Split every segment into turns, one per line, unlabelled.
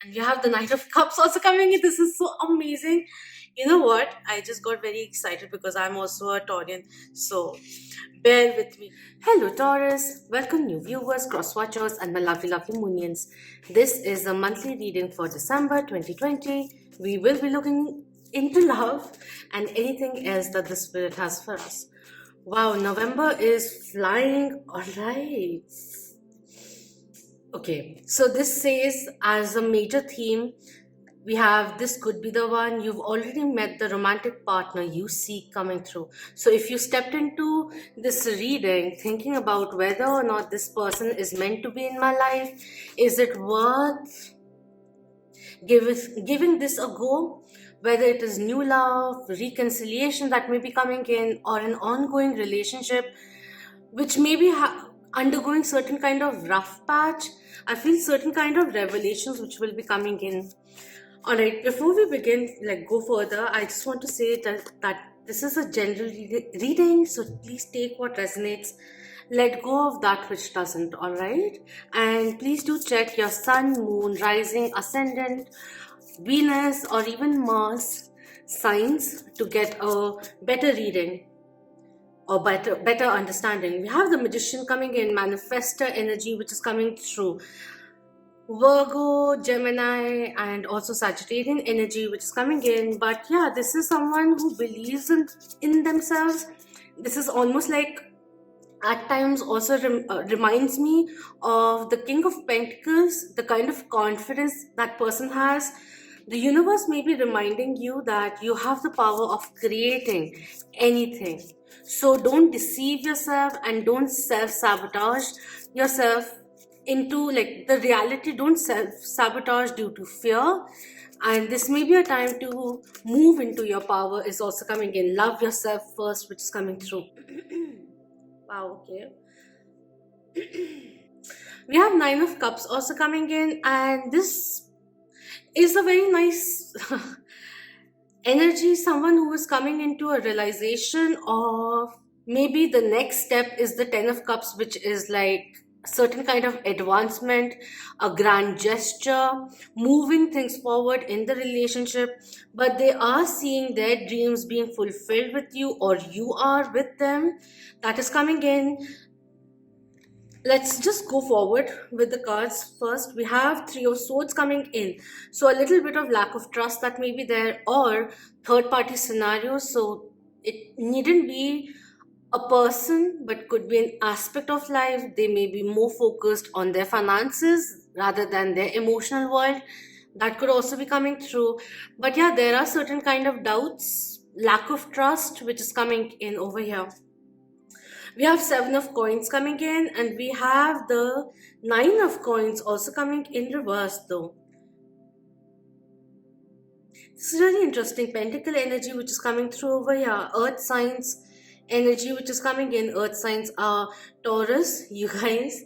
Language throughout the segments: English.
And we have the Knight of Cups also coming in. This is so amazing. You know what? I just got very excited because I'm also a Taurian. So bear with me. Hello, Taurus. Welcome, new viewers, cross watchers, and my lovely, lovely Moonians. This is a monthly reading for December 2020. We will be looking into love and anything else that the Spirit has for us. Wow, November is flying. All right. Okay, so this says as a major theme, we have this could be the one. You've already met the romantic partner you seek coming through. So if you stepped into this reading thinking about whether or not this person is meant to be in my life, is it worth giving this a go? Whether it is new love, reconciliation that may be coming in, or an ongoing relationship which may be undergoing certain kind of rough patch, I feel certain kind of revelations which will be coming in. All right, before we begin, like go further, I just want to say that this is a general reading, so please take what resonates, let go of that which doesn't. All right, and please do check your sun, moon, rising, ascendant, Venus, or even Mars signs to get a better reading or better understanding. We have the Magician coming in, manifestor energy which is coming through, Virgo, Gemini, and also Sagittarian energy which is coming in. But yeah, this is someone who believes in themselves. This is almost like at times also reminds me of the King of Pentacles, the kind of confidence that person has. The universe may be reminding you that you have the power of creating anything. So don't deceive yourself and don't self-sabotage yourself into like the reality. Don't self-sabotage due to fear. And this may be a time to move into your power is also coming in. Love yourself first, which is coming through. Wow, okay. We have Nine of Cups also coming in, and this is a very nice energy. Someone who is coming into a realization of maybe the next step is the Ten of Cups, which is like a certain kind of advancement, a grand gesture, moving things forward in the relationship. But they are seeing their dreams being fulfilled with you, or you are with them. That is coming in. Let's just go forward with the cards. First, we have Three of Swords coming in. So a little bit of lack of trust that may be there, or third party scenarios. So it needn't be a person, but could be an aspect of life. They may be more focused on their finances rather than their emotional world. That could also be coming through. But yeah, there are certain kind of doubts, lack of trust, which is coming in over here. We have Seven of Coins coming in, and we have the Nine of Coins also coming in reverse though. This is really interesting. Pentacle energy which is coming through over here. Earth signs energy which is coming in. Earth signs are Taurus, you guys,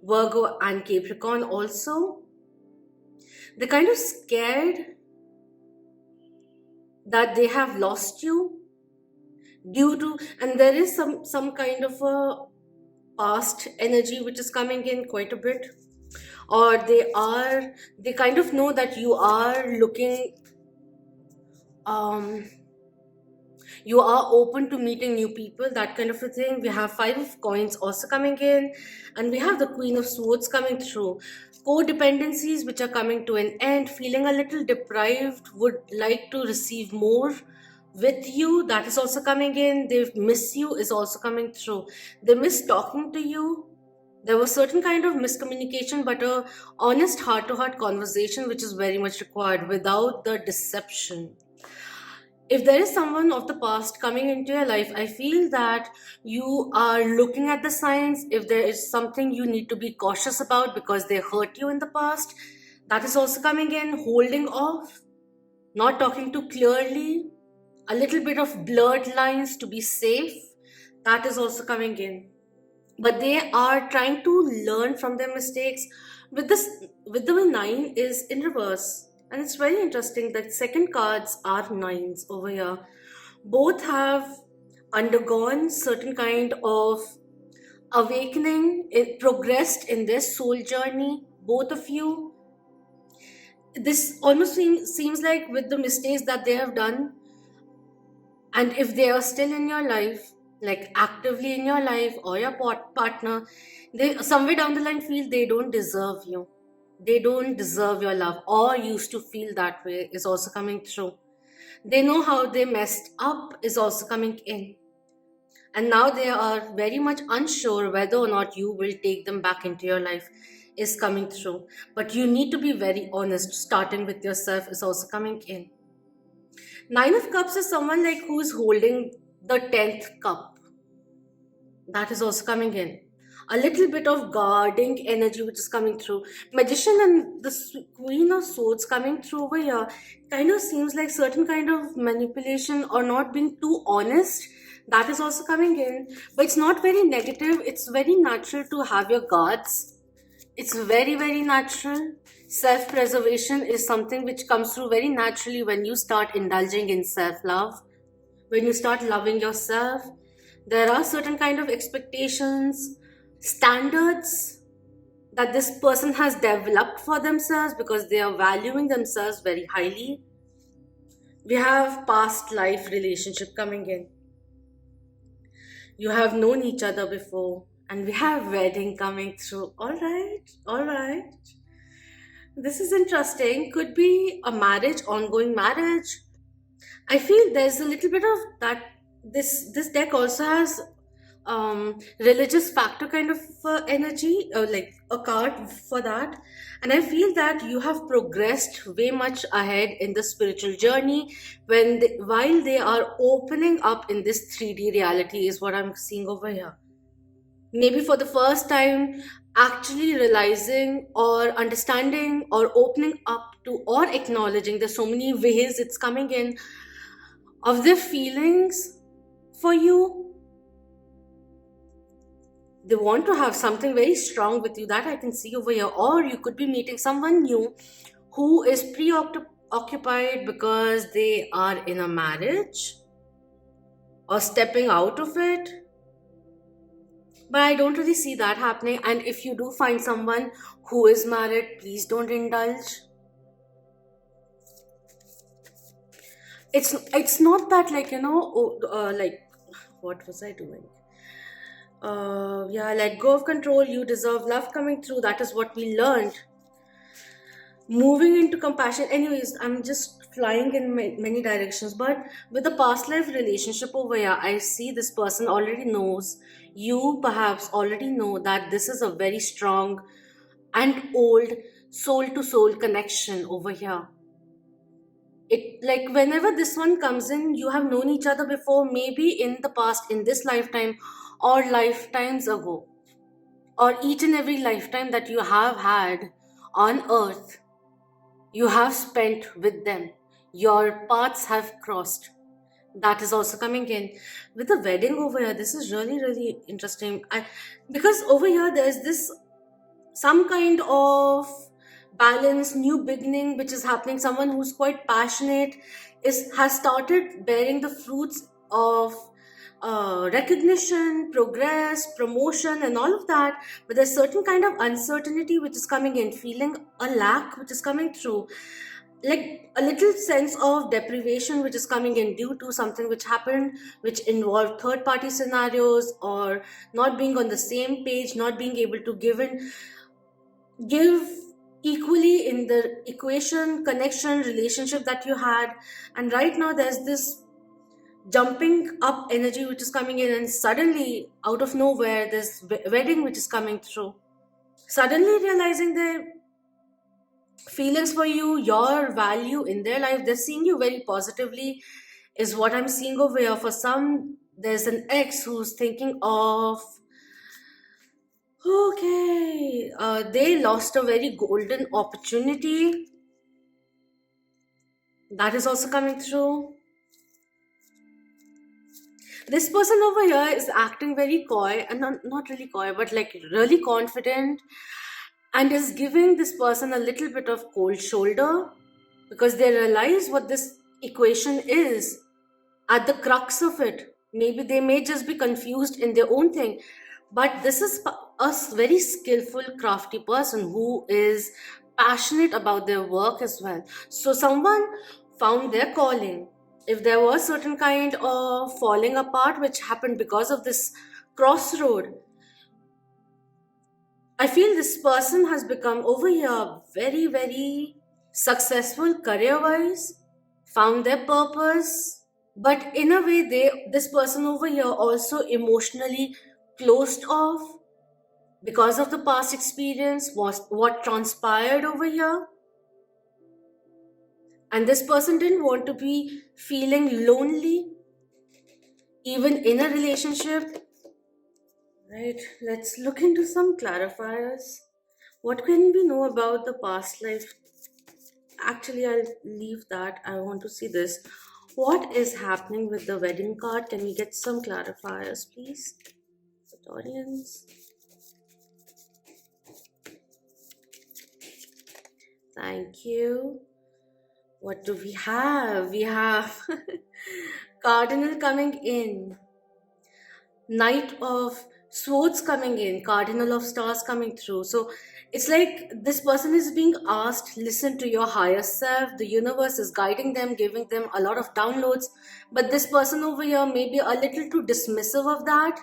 Virgo and Capricorn also. They're kind of scared that they have lost you due to, and there is some kind of a past energy which is coming in quite a bit, or they kind of know that you are looking, um you are open to meeting new people, that kind of a thing. We have Five of Coins also coming in, and we have the Queen of Swords coming through. Codependencies which are coming to an end, feeling a little deprived, would like to receive more with you, that is also coming in. They miss you is also coming through. They miss talking to you. There was certain kind of miscommunication, but a honest heart-to-heart conversation which is very much required without the deception. If there is someone of the past coming into your life, I feel that you are looking at the signs. If there is something you need to be cautious about because they hurt you in the past, that is also coming in. Holding off, not talking too clearly, a little bit of blurred lines to be safe, that is also coming in. But they are trying to learn from their mistakes. With the nine is in reverse, and it's very interesting that second cards are nines over here. Both have undergone certain kind of awakening, it progressed in their soul journey, both of you. This almost seems like with the mistakes that they have done, and if they are still in your life, like actively in your life or your partner, they somewhere down the line feel they don't deserve you. They don't deserve your love, or used to feel that way, is also coming through. They know how they messed up, is also coming in. And now they are very much unsure whether or not you will take them back into your life, is coming through. But you need to be very honest, starting with yourself, is also coming in. Nine of Cups is someone like who's holding the 10th cup. That is also coming in. A little bit of guarding energy which is coming through. Magician and the Queen of Swords coming through over here kind of seems like certain kind of manipulation or not being too honest. That is also coming in. But it's not very negative. It's very natural to have your guards. It's very, very natural. Self preservation is something which comes through very naturally when you start indulging in self love, when you start loving yourself. There are certain kind of expectations, standards that this person has developed for themselves because they are valuing themselves very highly. We have past life relationship coming in. You have known each other before, and we have wedding coming through. All right, all right. This is interesting. Could be a marriage, ongoing marriage. I feel there's a little bit of that. This deck also has religious factor kind of energy, like a card for that. And I feel that you have progressed way much ahead in the spiritual journey while they are opening up in this 3D reality, is what I'm seeing over here. Maybe for the first time, actually realizing or understanding or opening up to or acknowledging there's so many ways it's coming in of their feelings for you. They want to have something very strong with you, that I can see over here. Or you could be meeting someone new who is preoccupied because they are in a marriage or stepping out of it. But I don't really see that happening. And if you do find someone who is married, please don't indulge. It's not that, like, like, what was I doing? Yeah, let go of control. You deserve love coming through. That is what we learned. Moving into compassion. Anyways, I'm just flying in many directions. But with the past life relationship over here, I see this person already knows. You perhaps already know that this is a very strong and old soul to soul connection over here. It, like, whenever this one comes in, you have known each other before, maybe in the past, in this lifetime or lifetimes ago, or each and every lifetime that you have had on earth, you have spent with them. Your paths have crossed. That is also coming in. With the wedding over here, this is really, really interesting. Because over here, there's this some kind of balance, new beginning which is happening. Someone who's quite passionate has started bearing the fruits of recognition, progress, promotion, and all of that. But there's certain kind of uncertainty which is coming in, feeling a lack which is coming through, like a little sense of deprivation which is coming in due to something which happened, which involved third party scenarios, or not being on the same page, not being able to give equally in the equation, connection, relationship that you had. And right now there's this jumping up energy which is coming in, and suddenly out of nowhere this wedding which is coming through, suddenly realizing their feelings for you, your value in their life. They're seeing you very positively, is what I'm seeing over here. For some, there's an ex who's thinking of, okay, they lost a very golden opportunity. That is also coming through. This person over here is acting very coy, and not really coy, but like really confident, and is giving this person a little bit of cold shoulder because they realize what this equation is at the crux of it. Maybe they may just be confused in their own thing, but this is a very skillful, crafty person who is passionate about their work as well. So someone found their calling. If there was certain kind of falling apart which happened because of this crossroad, I feel this person has become over here very, very successful career wise, found their purpose, but in a way, this person over here also emotionally closed off because of the past experience, was what transpired over here. And this person didn't want to be feeling lonely, even in a relationship. Right, let's look into some clarifiers. What can we know about the past life? Actually, I'll leave that. I want to see this. What is happening with the wedding card? Can we get some clarifiers, please? Audience. Thank you. What do we have? We have Cardinal coming in, Knight of Swords coming in, Cardinal of Stars coming through. So it's like this person is being asked, listen to your higher self. The universe is guiding them, giving them a lot of downloads. But this person over here may be a little too dismissive of that.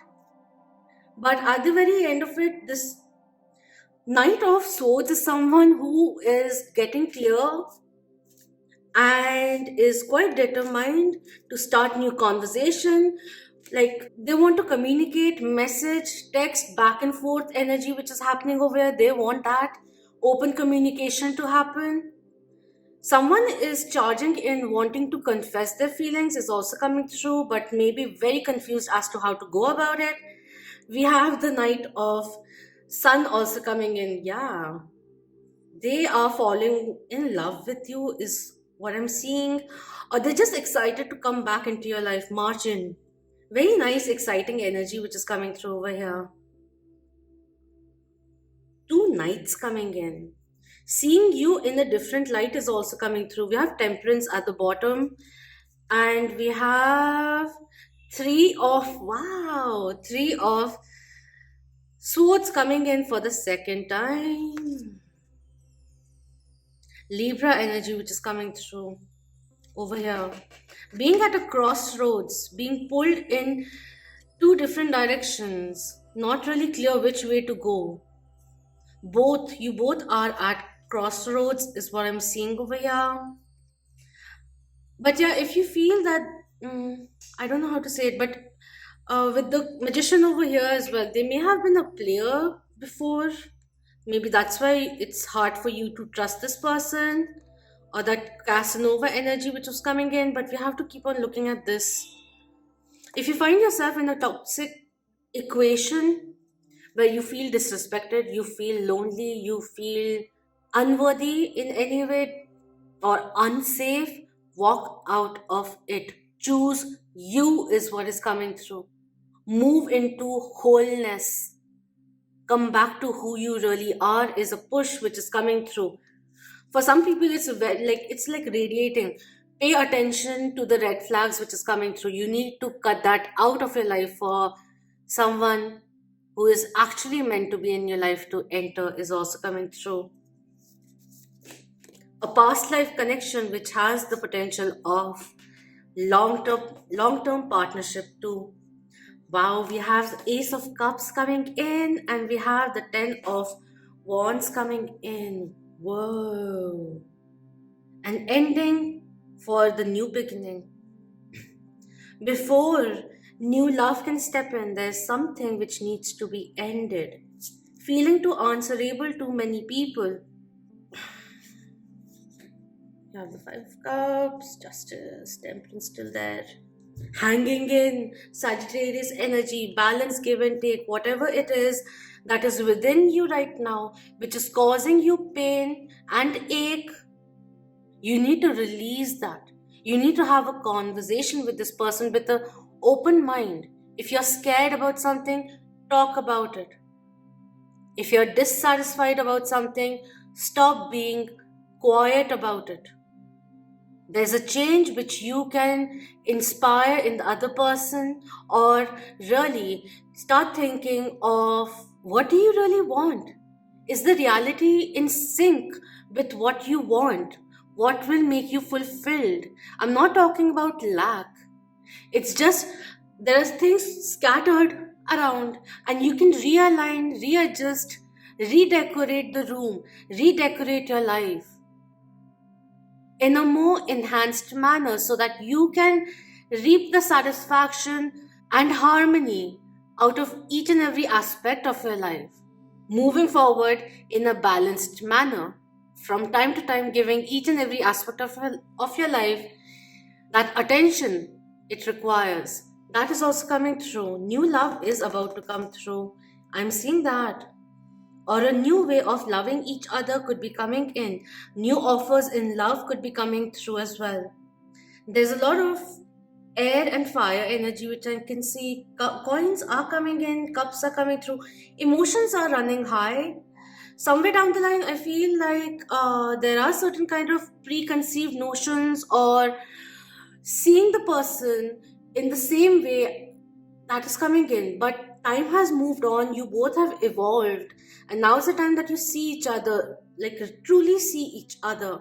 But at the very end of it, this Knight of Swords is someone who is getting clear and is quite determined to start new conversation. Like they want to communicate message, text, back and forth energy which is happening over here. They want that open communication to happen. Someone is charging in wanting to confess their feelings is also coming through, but maybe very confused as to how to go about it. We have the Knight of Sun also coming in. Yeah, they are falling in love with you is what I'm seeing, or they're just excited to come back into your life, march in. Very nice exciting energy which is coming through over here. Two knights coming in, seeing you in a different light is also coming through. We have Temperance at the bottom, and we have three of swords coming in for the second time. Libra energy which is coming through over here. Being at a crossroads, being pulled in two different directions, not really clear which way to go. You both are at crossroads, is what I'm seeing over here. But yeah, if you feel that, I don't know how to say it, but with the magician over here as well, they may have been a player before. Maybe that's why it's hard for you to trust this person, or that Casanova energy which was coming in. But we have to keep on looking at this. If you find yourself in a toxic equation where you feel disrespected, you feel lonely, you feel unworthy in any way or unsafe, walk out of it. Choose you, is what is coming through. Move into wholeness. Come back to who you really are, is a push which is coming through. For some people, it's like radiating. Pay attention to the red flags which is coming through. You need to cut that out of your life for someone who is actually meant to be in your life to enter is also coming through. A past life connection which has the potential of long term partnership too. Wow, we have the Ace of Cups coming in, and we have the Ten of Wands coming in. Whoa. An ending for the new beginning. Before new love can step in, there's something which needs to be ended. Feeling too answerable to many people. You have the Five of Cups, Justice, Temperance still there. Hanging in, Sagittarius energy, balance, give and take, whatever it is that is within you right now, which is causing you pain and ache, you need to release that. You need to have a conversation with this person with an open mind. If you're scared about something, talk about it. If you're dissatisfied about something, stop being quiet about it. There's a change which you can inspire in the other person, or really start thinking of what do you really want? Is the reality in sync with what you want, what will make you fulfilled. I'm not talking about lack. It's just there are things scattered around, and you can realign, readjust, redecorate the room, redecorate your life in a more enhanced manner so that you can reap the satisfaction and harmony out of each and every aspect of your life, moving forward in a balanced manner, from time to time giving each and every aspect of your life that attention it requires. That is also coming through. New love is about to come through. I'm seeing that. Or a new way of loving each other could be coming in. New offers in love could be coming through as well. There's a lot of air and fire energy which I can see. Coins are coming in, cups are coming through, emotions are running high. Somewhere down the line, I feel like there are certain kind of preconceived notions or seeing the person in the same way that is coming in, but time has moved on, you both have evolved, and now is the time that you see each other, like truly see each other,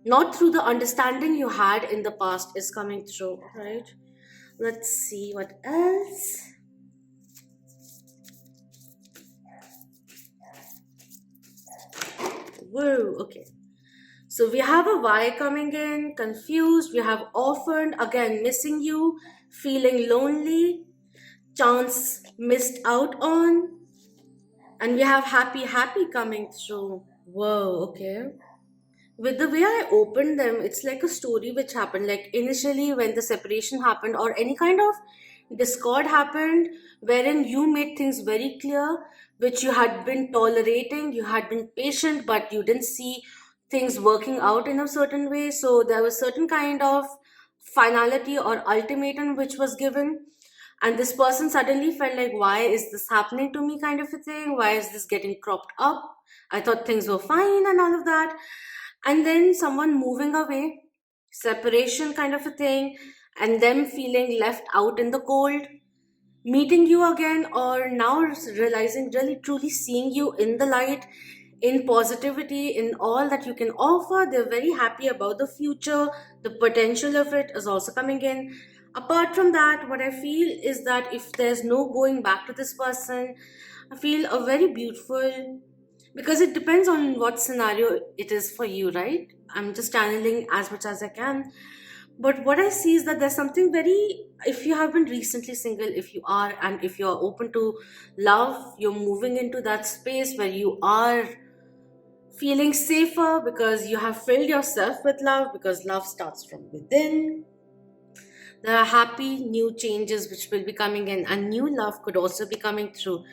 not through the understanding you had in the past is coming through, right? Let's see what else. Whoa, okay. So we have a why coming in, confused, we have orphaned, again missing you, feeling lonely, chance missed out on, and we have happy coming through. Whoa, okay. With the way I opened them, it's like a story which happened. Like initially, when the separation happened, or any kind of discord happened, wherein you made things very clear, which you had been tolerating, you had been patient, but you didn't see things working out in a certain way. So there was certain kind of finality or ultimatum which was given, and this person suddenly felt like, why is this happening to me, kind of a thing, why is this getting cropped up, I thought things were fine and all of that. And then someone moving away, separation kind of a thing, and them feeling left out in the cold, meeting you again, or now realizing, really truly seeing you in the light, in positivity, in all that you can offer. They're very happy about the future, the potential of it is also coming in. Apart from that, what I feel is that if there's no going back to this person, I feel a very beautiful, because it depends on what scenario it is for you, right? I'm just channeling as much as I can, but what I see is that there's something very, if you have been recently single, if you are, and if you're open to love, you're moving into that space where you are feeling safer because you have filled yourself with love, because love starts from within. There are happy new changes which will be coming in, and new love could also be coming through.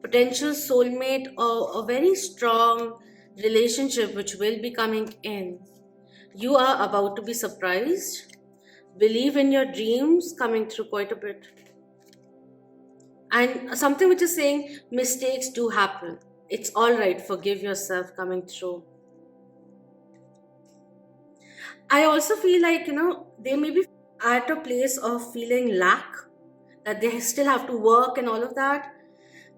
Potential soulmate, or a very strong relationship which will be coming in. You are about to be surprised. Believe in your dreams coming through quite a bit. And something which is saying mistakes do happen. It's all right. Forgive yourself coming through. I also feel like, they may be at a place of feeling lack, that they still have to work and all of that.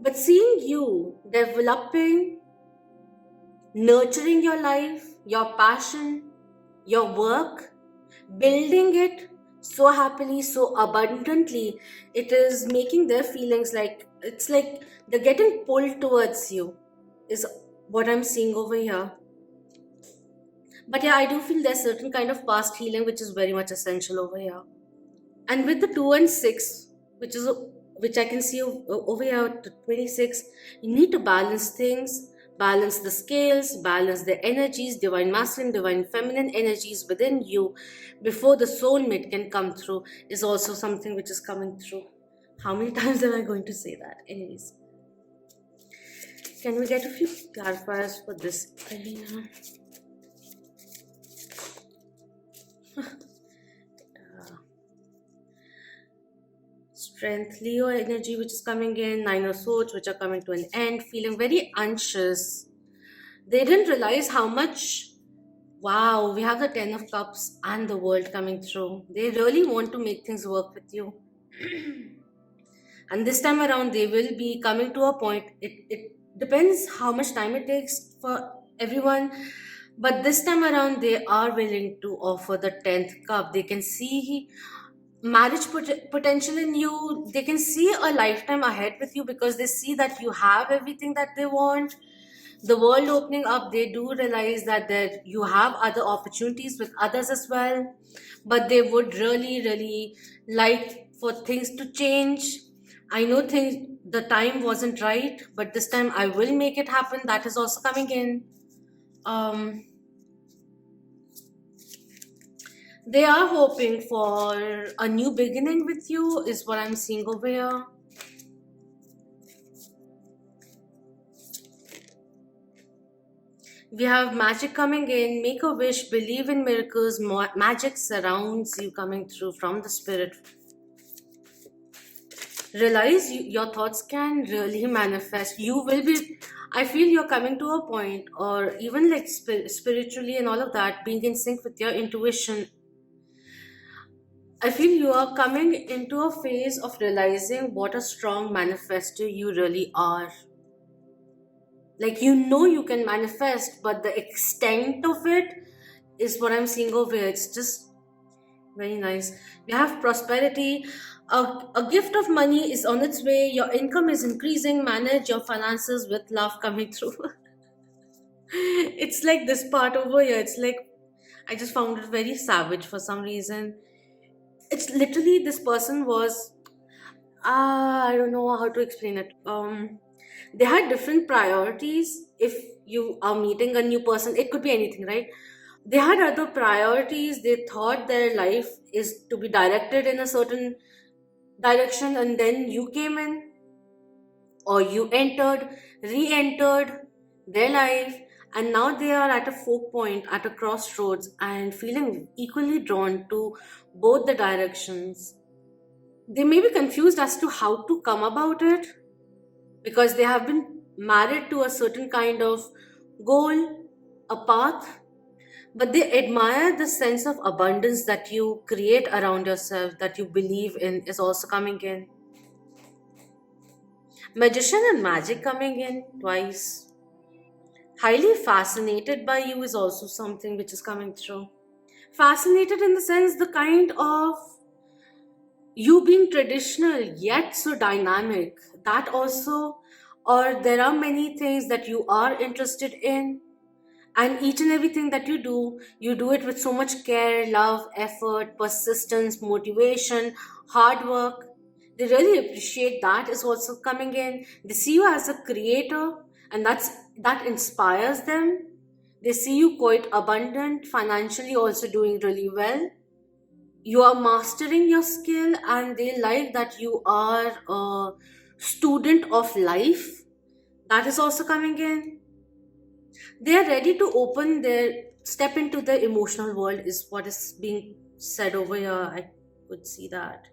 But seeing you developing, nurturing your life, your passion, your work, building it so happily, so abundantly, it is making their feelings like, it's like they're getting pulled towards you, is what I'm seeing over here. But yeah, I do feel there's certain kind of past healing which is very much essential over here. And with the 2 and 6, which I can see over here to 26, you need to balance things, balance the scales, balance the energies, divine masculine, divine feminine energies within you before the soulmate can come through, is also something which is coming through. How many times am I going to say that? Anyways, can we get a few clarifiers for this, Alina? Strength, Leo energy which is coming in, 9 of swords which are coming to an end, feeling very anxious. They didn't realize how much, wow, we have the 10 of cups and the world coming through. They really want to make things work with you. And this time around, they will be coming to a point. It depends how much time it takes for everyone. But this time around, they are willing to offer the 10th cup. They can see marriage potential in you. They can see a lifetime ahead with you because they see that you have everything that they want. The world opening up, they do realize that you have other opportunities with others as well, but they would really, really like for things to change. I know things, the time wasn't right, but this time I will make it happen. That is also coming in. um they are hoping for a new beginning with you, is what I'm seeing over here. We have magic coming in. Make a wish, believe in miracles. Magic surrounds you coming through from the spirit. Realize your thoughts can really manifest. You will be, I feel you're coming to a point, or even like spiritually and all of that, being in sync with your intuition. I feel you are coming into a phase of realizing what a strong manifester you really are. Like, you can manifest, but the extent of it is what I'm seeing over here. It's just very nice. We have prosperity. A gift of money is on its way. Your income is increasing. Manage your finances with love coming through. It's like this part over here. It's like I just found it very savage for some reason. It's literally this person was, I don't know how to explain it. They had different priorities. If you are meeting a new person, it could be anything, right? They had other priorities. They thought their life is to be directed in a certain direction, and then you came in, or you entered, re-entered their life, and now they are at a fork point, at a crossroads, and feeling equally drawn to both the directions. They may be confused as to how to come about it, because they have been married to a certain kind of goal, a path, but they admire the sense of abundance that you create around yourself, that you believe in, is also coming in. Magician and magic coming in twice. Highly fascinated by you is also something which is coming through. Fascinated in the sense, the kind of you being traditional yet so dynamic, that also, or there are many things that you are interested in, and each and everything that you do it with so much care, love, effort, persistence, motivation, hard work. They really appreciate that is also coming in. They see you as a creator, and that inspires them. They see you quite abundant, financially also doing really well. You are mastering your skill, and they like that you are a student of life. That is also coming in. They are ready to open their step into the emotional world, is what is being said over here. I could see that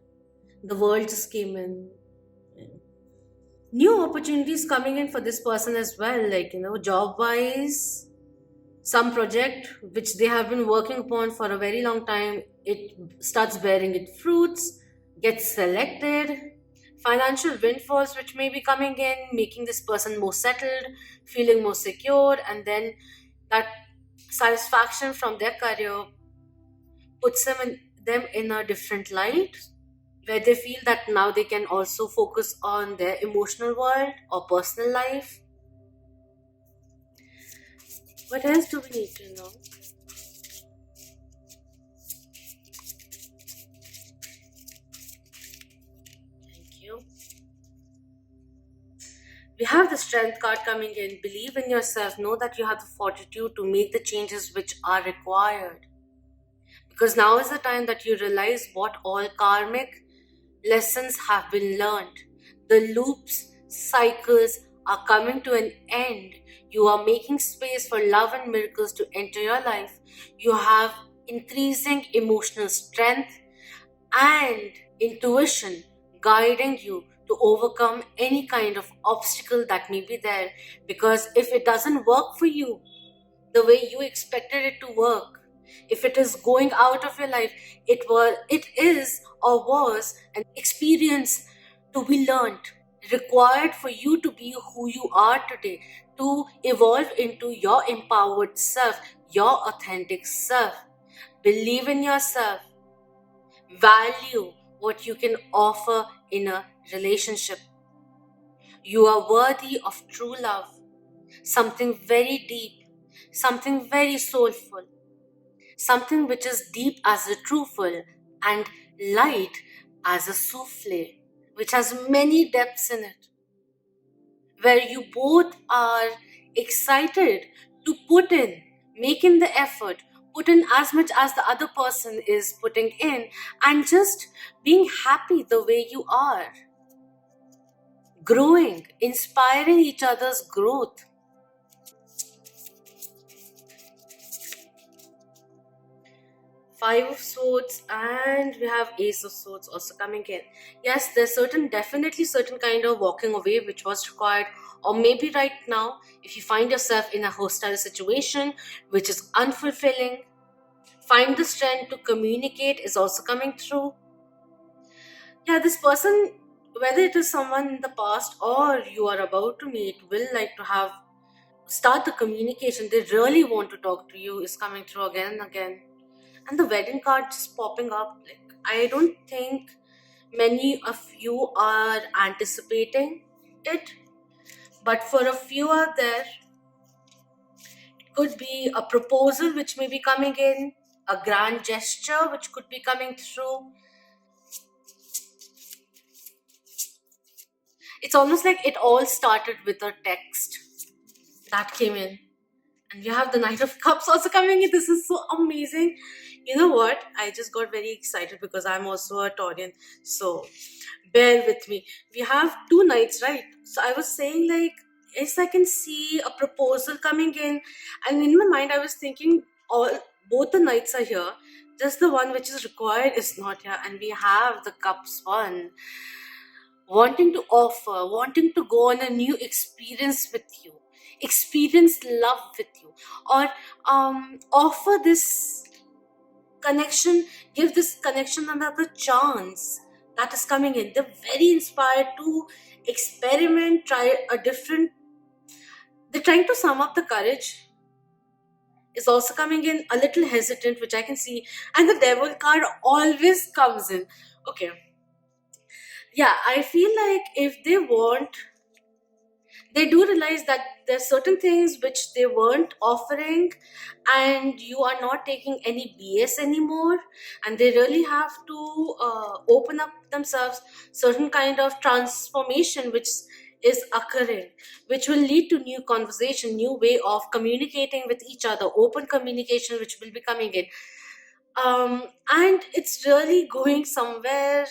the world just came in. New opportunities coming in for this person as well, like, job wise, some project which they have been working upon for a very long time, it starts bearing its fruits, gets selected. Financial windfalls which may be coming in, making this person more settled, feeling more secure, and then that satisfaction from their career puts them in a different light, where they feel that now they can also focus on their emotional world or personal life. What else do we need to know? Thank you. We have the strength card coming in. Believe in yourself. Know that you have the fortitude to make the changes which are required. Because now is the time that you realize what all karmic lessons have been learned. The loops, cycles are coming to an end. You are making space for love and miracles to enter your life. You have increasing emotional strength and intuition guiding you to overcome any kind of obstacle that may be there. Because if it doesn't work for you the way you expected it to work, if it is going out of your life, it is or was an experience to be learned, required for you to be who you are today. to evolve into your empowered self, your authentic self. Believe in yourself, value what you can offer in a relationship. You are worthy of true love, something very deep, something very soulful, something which is deep as a truthful and light as a souffle, which has many depths in it, where you both are excited to put in, make in the effort, put in as much as the other person is putting in, and just being happy the way you are, growing, inspiring each other's growth. Five of Swords, and we have Ace of Swords also coming in. Yes, there's definitely certain kind of walking away which was required, or maybe right now, if you find yourself in a hostile situation which is unfulfilling, find the strength to communicate is also coming through. Yeah, this person, whether it is someone in the past or you are about to meet, will like to have start the communication. They really want to talk to you is coming through again and again. And the wedding card just popping up, like, I don't think many of you are anticipating it, but for a few out there, it could be a proposal which may be coming in, a grand gesture which could be coming through. It's almost like it all started with a text that came in. And you have the Knight of Cups also coming in. This is so amazing. You know what? I just got very excited because I'm also a Taurian. So bear with me. We have two knights, right? So I was saying, like, yes, I can see a proposal coming in. And in my mind, I was thinking all both the knights are here. Just the one which is required is not here. And we have the Cups one, wanting to offer, wanting to go on a new experience with you, experience love with you, or offer this connection, give this connection another chance that is coming in. They're very inspired to experiment, try a different. They're trying to sum up the courage. Is also coming in a little hesitant, which I can see, and the devil card always comes in. Okay, yeah, I feel like if they want, they do realize that there's certain things which they weren't offering, and you are not taking any BS anymore, and they really have to open up themselves certain kind of transformation which is occurring, which will lead to new conversation, new way of communicating with each other, open communication which will be coming in, and it's really going somewhere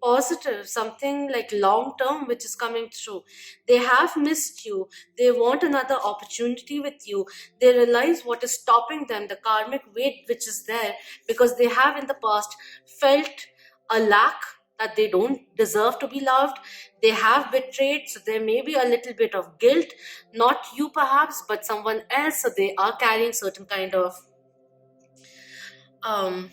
positive, something like long term which is coming through. They have missed you, they want another opportunity with you, they realize what is stopping them, the karmic weight which is there, because they have in the past felt a lack, that they don't deserve to be loved, they have betrayed, so there may be a little bit of guilt, not you perhaps but someone else, so they are carrying certain kind of um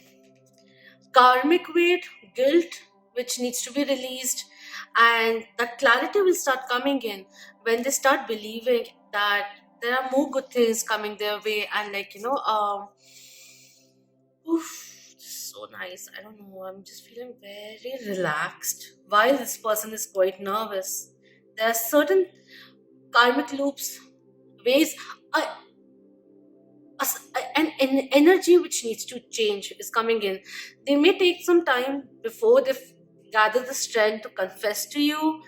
karmic weight, guilt, which needs to be released. And that clarity will start coming in when they start believing that there are more good things coming their way. And, like, oof, so nice. I don't know. I'm just feeling very relaxed while this person is quite nervous. There are certain karmic loops, ways, uh, an energy which needs to change is coming in. They may take some time before they gather the strength to confess to you,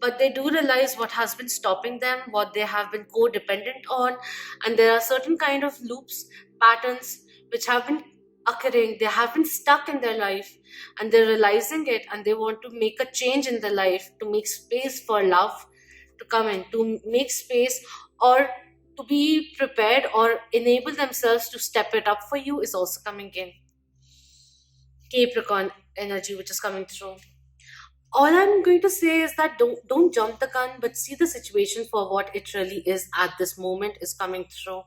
but they do realize what has been stopping them, what they have been codependent on, and there are certain kind of loops, patterns which have been occurring. They have been stuck in their life, and they're realizing it, and they want to make a change in their life to make space for love to come in, to make space, or to be prepared or enable themselves to step it up for you is also coming in. Capricorn energy which is coming through. All I'm going to say is that don't jump the gun, but see the situation for what it really is at this moment is coming through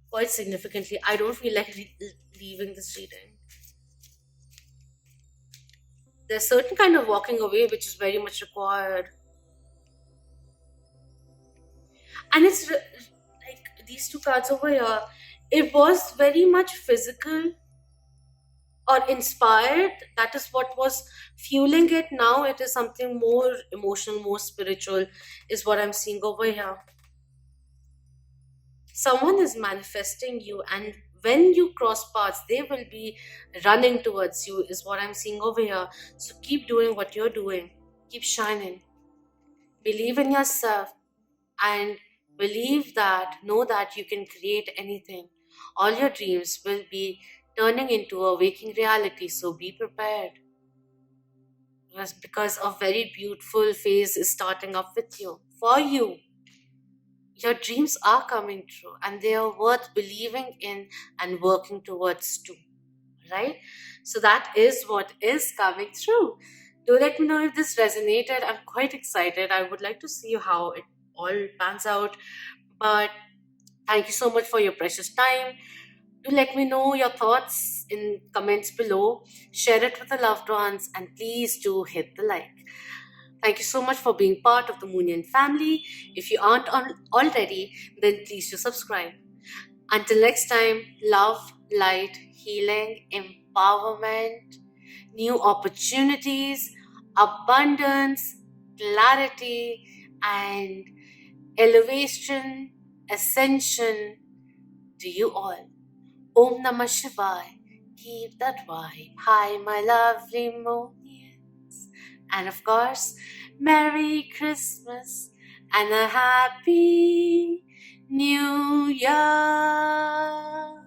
quite significantly. I don't feel like leaving this reading. There's certain kind of walking away which is very much required. And like these two cards over here, it was very much physical or inspired. That is what was fueling it. Now it is something more emotional, more spiritual, is what I'm seeing over here. Someone is manifesting you, and when you cross paths, they will be running towards you, is what I'm seeing over here. So keep doing what you're doing, keep shining, believe in yourself, and believe that, know that you can create anything. All your dreams will be turning into a waking reality, so be prepared. Yes, because a very beautiful phase is starting up with you. For you, your dreams are coming true and they are worth believing in and working towards too, right? So that is what is coming through. Do let me know if this resonated. I'm quite excited. I would like to see how it all pans out. But thank you so much for your precious time. Do let me know your thoughts in comments below. Share it with the loved ones and please do hit the like. Thank you so much for being part of the Moonian family. If you aren't already, then please do subscribe. Until next time, love, light, healing, empowerment, new opportunities, abundance, clarity, and elevation, ascension to you all. Om Namah Shivaya. Keep that vibe. Hi, my lovely Monians. And of course, Merry Christmas and a Happy New Year.